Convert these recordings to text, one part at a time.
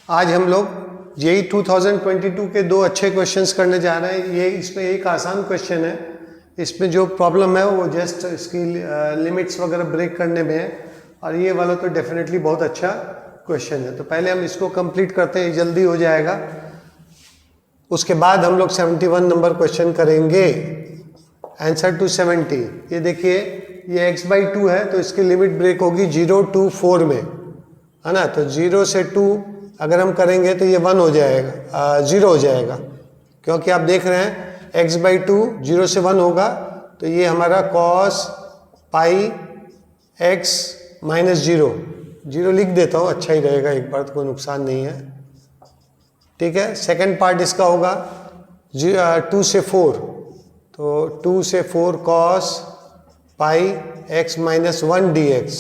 आज हम लोग जेई 2022 के दो अच्छे क्वेश्चंस करने जा रहे हैं। ये इसमें एक आसान क्वेश्चन है, इसमें जो प्रॉब्लम है वो जस्ट इसकी लिमिट्स वगैरह ब्रेक करने में है, और ये वाला तो डेफिनेटली बहुत अच्छा क्वेश्चन है। तो पहले हम इसको कंप्लीट करते हैं, जल्दी हो जाएगा। उसके बाद हम लोग 71 नंबर क्वेश्चन करेंगे, आंसर टू 70। ये देखिए, ये x/2 है तो इसकी लिमिट ब्रेक होगी 0 to 4 में, है ना। तो 0 से 2 अगर हम करेंगे तो ये 1 हो जाएगा, 0 हो जाएगा, क्योंकि आप देख रहे हैं x/2 0 से 1 होगा। तो ये हमारा cos पाई x माइनस 0 लिख देता हूँ, अच्छा ही रहेगा, एक बार तो कोई नुकसान नहीं है, ठीक है। सेकंड पार्ट इसका होगा 2 से 4, तो 2 से 4 cos पाई x माइनस 1 dx,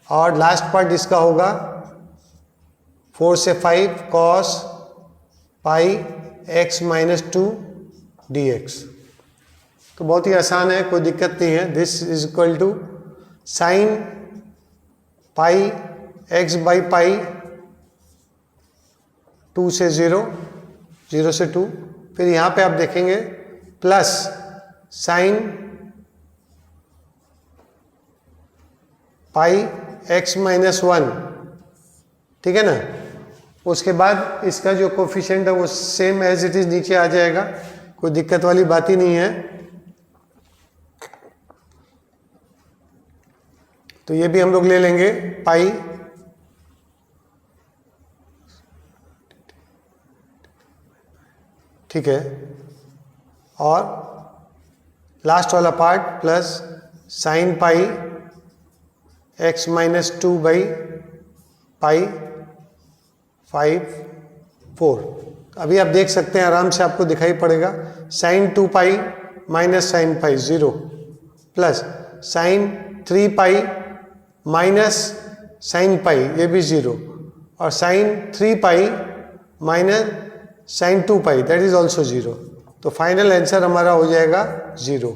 और लास्ट पार्ट इसका होगा 4 से 5 cos पाई x माइनस 2 dx। तो बहुत ही आसान है, कोई दिक्कत नहीं है। This is equal to sine pi x by pi 2 से 0, 0 से 2, फिर यहाँ पे आप देखेंगे plus sign pi x minus 1, ठीक है ना। उसके बाद इसका जो कोफिशिएंट है वो सेम एज इट इज नीचे आ जाएगा, कोई दिक्कत वाली बात ही नहीं है। तो ये भी हम लोग ले लेंगे पाई, ठीक है, और लास्ट वाला part plus sign pi x minus 2 by pi 5/4। अभी आप देख सकते हैं, आराम से आपको दिखाई पड़ेगा, sine 2 pi minus sine pi 0, plus sine 3 pi minus sine pi, ये भी 0, और sine 3 pi minus sine 2 pi, that is also 0। तो फाइनल आंसर हमारा हो जाएगा 0।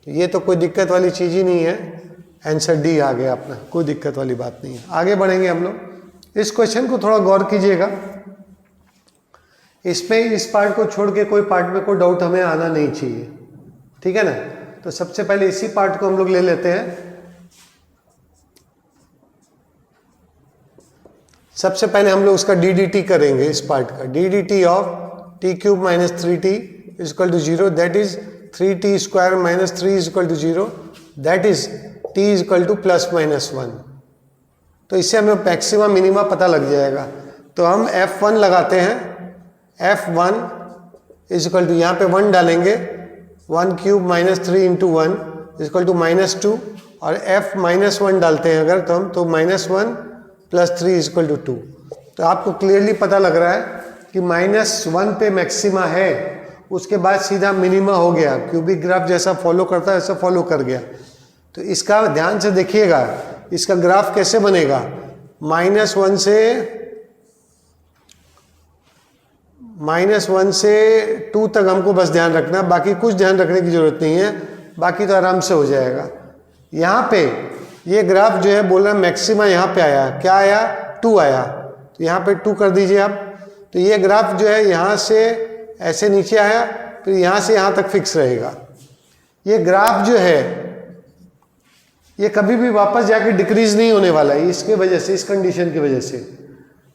तो ये तो कोई दिक्कत वाली चीज़ ही नहीं है, आंसर डी आ गया अपना, कोई दिक्कत वाली बात नहीं है। आगे बढ़ेंगे हम लोग। इस क्वेश्चन को थोड़ा गौर कीजिएगा, इसमें इस पार्ट को छोड़ के कोई पार्ट में कोई डाउट हमें आना नहीं चाहिए, ठीक है ना। तो सबसे पहले इसी पार्ट को हम लोग ले लेते हैं। सबसे पहले हम लोग उसका डी करेंगे, इस पार्ट का d of t cube minus 3t is equal to 0, that is 3t square minus 3 is equal to 0, that is t is equal to plus minus 1। तो इससे हमें मैक्सिमम मिनिमा पता लग जाएगा। तो हम f1 लगाते हैं, f1 इज इक्वल टू, यहाँ पे 1 डालेंगे, 1 cube minus 3 into 1 is equal to minus 2, और f माइनस 1 डालते हैं अगर, तो हम तो minus 1 plus 3 is equal to 2। तो आपको क्लियरली पता लग रहा है कि -1 पे मैक्सिमा है, उसके बाद सीधा मिनिमा हो गया, क्यूबिक ग्राफ जैसा फॉलो करता है ऐसा फॉलो कर गया। तो इसका ध्यान से देखिएगा, इसका ग्राफ कैसे बनेगा, -1 से 2 तक हमको बस ध्यान रखना, बाकी कुछ ध्यान रखने की जरूरत नहीं है, बाकी तो आराम से हो जाएगा। यहाँ पे ये ग्राफ जो है बोल रहा है मैक्सिमा यहाँ पे आया, क्या आया, 2 आया, तो यहाँ पे 2 कर दीजिए आप। तो ये ग्राफ जो है यहाँ से ऐसे नीचे आया, फिर यहाँ से यहाँ तक फिक्स रहेगा। ये ग्राफ जो है ये कभी भी वापस जाके डिक्रीज नहीं होने वाला है, इसके वजह से, इस कंडीशन की वजह से।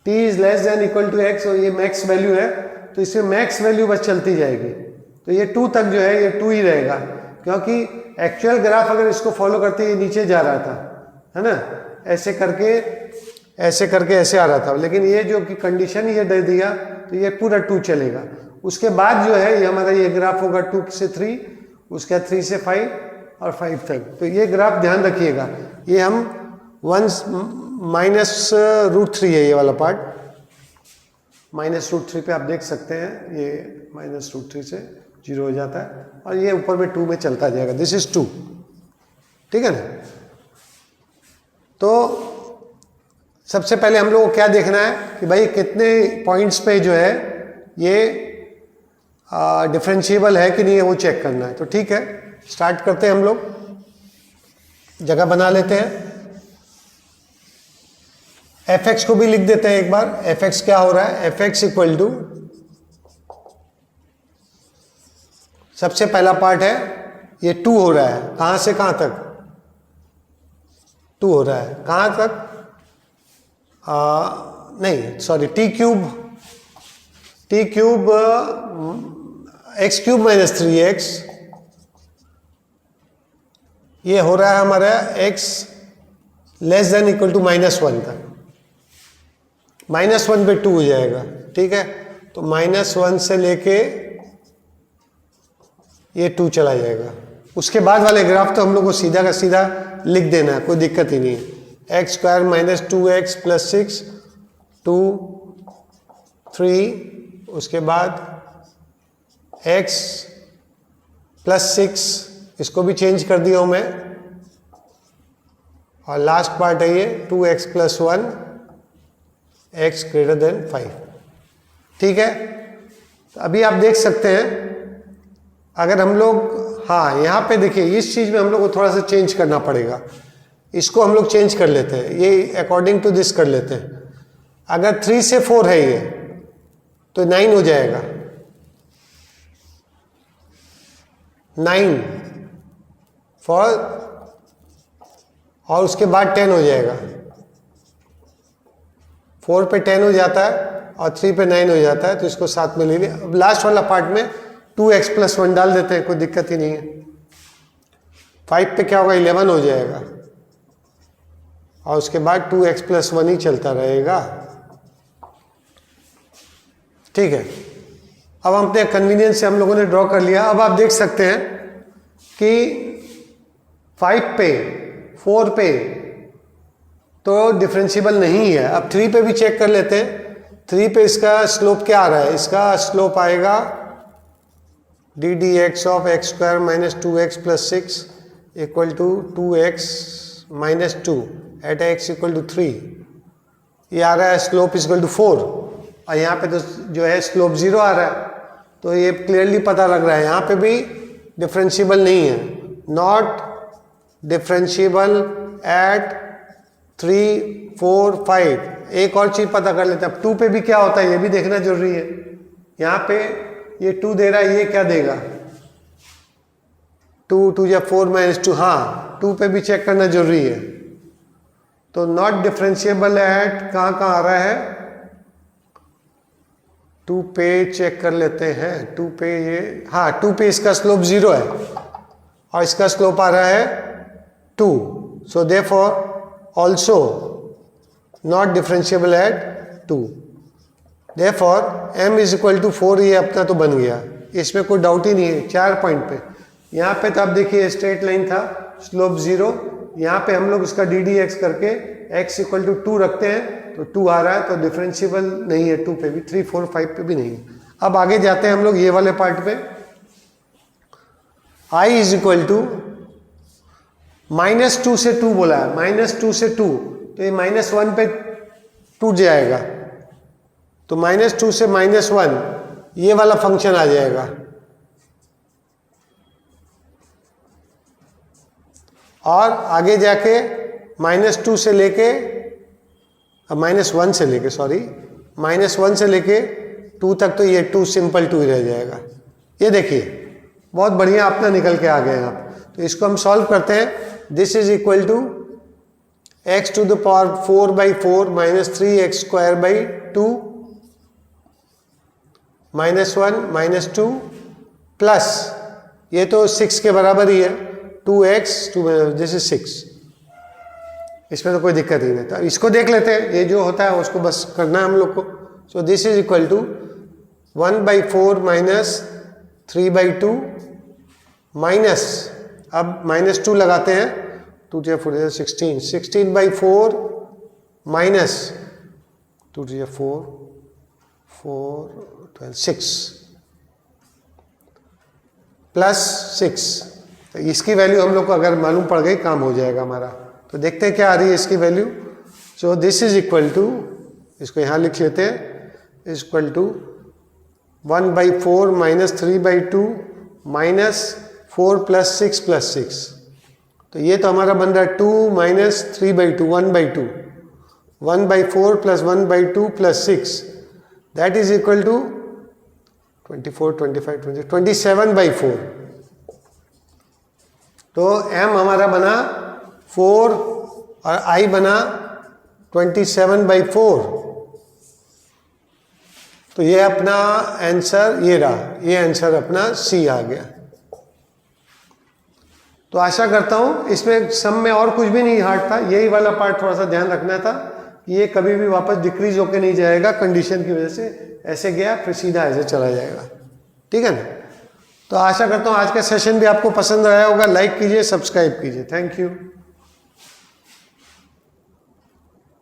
t is less than equal to x, और ये मैक्स वैल्यू है, तो इसमें मैक्स वैल्यू बस चलती जाएगी। तो ये 2 तक जो है ये 2 ही रहेगा, क्योंकि एक्चुअल ग्राफ अगर इसको फॉलो करते ये नीचे जा रहा था, है ना, ऐसे करके ऐसे आ रहा था, लेकिन ये जो कि कंडीशन ये दे दिया तो ये पूरा 2 चलेगा। उसके बाद जो है ये हमारा ये ग्राफ होगा 2 से 3, उसके बाद 3 से 5 और 5 तक। तो ये ग्राफ ध्यान रखिएगा, ये हम 1 माइनस रूट 3 है, ये वाला पार्ट -√3 पे आप देख सकते हैं, ये -√3 से 0 हो जाता है, और ये ऊपर में 2 में चलता जाएगा, दिस इज 2, ठीक है ना। तो सबसे पहले हम लोग को क्या देखना है कि भाई कितने पॉइंट्स पे जो है ये डिफरेंशिएबल है कि नहीं है, वो चेक करना है। तो ठीक है, स्टार्ट करते हैं हम लोग, जगह बना लेते हैं। एफ एक्स को भी लिख देते हैं एक बार। एफ एक्स क्या हो रहा है, एफ एक्स इक्वल टू, सबसे पहला पार्ट है ये 2 हो रहा है, कहां से कहां तक 2 हो रहा है, कहां तक नहीं sorry t cube x cube minus 3x, ये हो रहा है हमारा x less than equal to -1 तक, -1 पे 2 हो जाएगा, ठीक है। तो -1 से लेके ये 2 चला जाएगा। उसके बाद वाले ग्राफ तो हम लोग को सीधा का सीधा लिख देना है, कोई दिक्कत ही नहीं है। X square minus 2x plus 6 2 3, उसके बाद x प्लस 6, इसको भी चेंज कर दिया हूं मैं, और लास्ट पार्ट है ये 2x plus 1 x greater than 5, ठीक है। तो अभी आप देख सकते हैं अगर हम लोग, हाँ यहाँ पे देखिए इस चीज में हम लोग को थोड़ा सा चेंज करना पड़ेगा, इसको हम लोग चेंज कर लेते हैं, ये अकॉर्डिंग टू दिस कर लेते हैं। अगर 3 से 4 है ये तो 9 हो जाएगा, 9 फॉर, और उसके बाद 10 हो जाएगा, 4 पे 10 हो जाता है और 3 पे 9 हो जाता है, तो इसको साथ में ले लिया। अब लास्ट वाला पार्ट में 2x प्लस 1 डाल देते हैं, कोई दिक्कत ही नहीं है। 5 पे क्या होगा, 11 हो जाएगा, और उसके बाद 2x प्लस 1 ही चलता रहेगा, ठीक है। अब हम अपने कन्वीनियंस से हम लोगों ने ड्रॉ कर लिया। अब आप देख सकते हैं कि 5 पे 4 पे तो डिफरेंशिएबल नहीं है। अब 3 पे भी चेक कर लेते हैं। 3 पे इसका स्लोप क्या आ रहा है, इसका स्लोप आएगा d d x of x square minus 2x plus 6 equal to 2x minus 2 at x equal to 3। ये आ रहा है स्लोप इक्वल टू 4, और यहाँ पे तो जो है स्लोप 0 आ रहा है, तो ये क्लियरली पता लग रहा है यहाँ पे भी डिफरेंशिएबल नहीं है, नॉट डिफरेंशिएबल एट 3 4 5। एक और चीज पता कर लेते हैं, अब 2 पे भी क्या होता है ये भी देखना जरूरी है। यहाँ पे ये 2 दे रहा है, ये क्या देगा 2 2 या 4 माइनस 2, हाँ 2 पे भी चेक करना जरूरी है। तो नॉट डिफरेंशिएबल एट कहाँ आ रहा है, 2 पे चेक कर लेते हैं। 2 पे ये, हाँ 2 पे इसका स्लोप 0 है और इसका स्लोप आ रहा है 2, so therefore also not differentiable at 2। Therefore m is equal to 4, ये अपना तो बन गया, इसमें कोई डाउट ही नहीं है। 4 पॉइंट पे यहाँ पे तो आप देखिए स्ट्रेट लाइन था, स्लोप 0, यहाँ पे हम लोग उसका डी डी एक्स करके x इक्वल टू 2 रखते हैं तो 2 आ रहा है, तो डिफरेंशिएबल नहीं है 2 पे भी, 3 4 5 पे भी नहीं है। अब आगे जाते हैं हम लोग ये वाले पार्ट पे। i इज इक्वल टू -2 से 2 बोला है, -2 से 2, तो ये -1 पे टूट जाएगा, तो -2 से -1 ये वाला फंक्शन आ जाएगा, और आगे जाके -2 से लेके -1 से लेके -1 से लेके 2 तक, तो ये 2 सिंपल 2 ही रह जाएगा। ये देखिए बहुत बढ़िया अपना निकल के आ गए हैं आप। तो इसको हम सॉल्व करते हैं। This is equal to x to the power 4/4 minus 3x square by 2 -1 -2 plus, ये तो 6 के बराबर ही है, 2x 2, दिस इज 6, इसमें तो कोई दिक्कत ही नहीं। तो इसको देख लेते हैं, ये जो होता है उसको बस करना है हम लोग को। So this is equal to 1/4 minus 3/2 minus, अब -2 लगाते हैं, 2 4 16, 16/4 माइनस 2 4 4 12 6 प्लस 6। तो इसकी वैल्यू हम लोग को अगर मालूम पड़ गई काम हो जाएगा हमारा। तो देखते हैं क्या आ रही है इसकी value. So this is equal to, इसको यहाँ लिख लेते हैं, is equal to 1/4 minus 3/2 minus 4 plus 6 plus 6। तो ये तो हमारा बन रहा है 2 minus 3/2, 1/2, 1/4 plus 1/2 plus 6 that is equal to 24, 25, 20, 27/4। तो m हमारा बना 4 और I बना 27/4। तो ये अपना आंसर ये रहा, ये आंसर अपना C आ गया। तो आशा करता हूं इसमें सम में और कुछ भी नहीं हार्ड था, यही वाला पार्ट थोड़ा सा ध्यान रखना था कि ये कभी भी वापस डिक्रीज होके नहीं जाएगा कंडीशन की वजह से, ऐसे गया फिर सीधा ऐसे चला जाएगा, ठीक है ना। तो आशा करता हूं आज का सेशन भी आपको पसंद आया होगा। लाइक कीजिए, सब्सक्राइब कीजिए। Thank you.